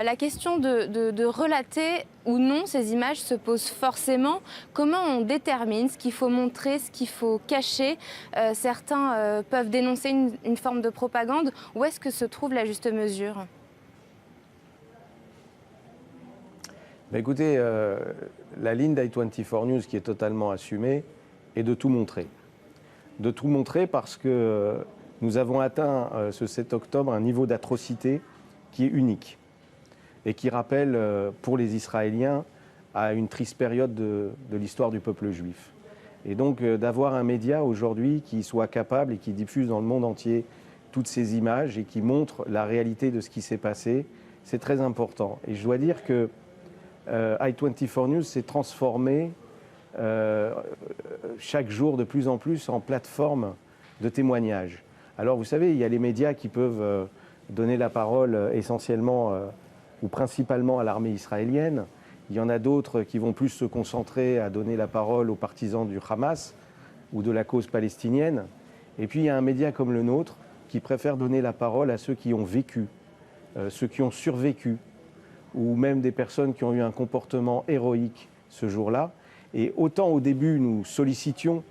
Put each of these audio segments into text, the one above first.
La question de relater ou non ces images se pose forcément. Comment on détermine ce qu'il faut montrer, ce qu'il faut cacher? Certains peuvent dénoncer une forme de propagande. Où est-ce que se trouve la juste mesure? Écoutez, la ligne d'i24 News qui est totalement assumée est de tout montrer. De tout montrer parce que nous avons atteint ce 7 octobre un niveau d'atrocité qui est unique et qui rappelle pour les Israéliens à une triste période de l'histoire du peuple juif. Et donc d'avoir un média aujourd'hui qui soit capable et qui diffuse dans le monde entier toutes ces images et qui montre la réalité de ce qui s'est passé, c'est très important. Et je dois dire que i24 News s'est transformé chaque jour de plus en plus en plateforme de témoignage. Alors vous savez, il y a les médias qui peuvent donner la parole essentiellement ou principalement à l'armée israélienne. Il y en a d'autres qui vont plus se concentrer à donner la parole aux partisans du Hamas ou de la cause palestinienne. Et puis il y a un média comme le nôtre qui préfère donner la parole à ceux qui ont vécu, ceux qui ont survécu, ou même des personnes qui ont eu un comportement héroïque ce jour-là. Et autant au début nous sollicitions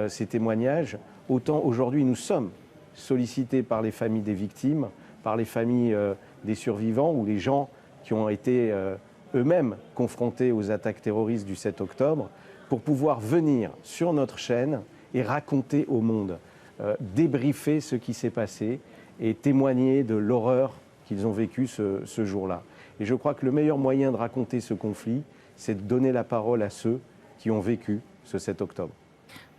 ces témoignages, autant aujourd'hui nous sommes sollicités par les familles des victimes, par les familles des survivants ou les gens qui ont été eux-mêmes confrontés aux attaques terroristes du 7 octobre, pour pouvoir venir sur notre chaîne et raconter au monde, débriefer ce qui s'est passé et témoigner de l'horreur qu'ils ont vécue ce jour-là. Et je crois que le meilleur moyen de raconter ce conflit, c'est de donner la parole à ceux qui ont vécu ce 7 octobre.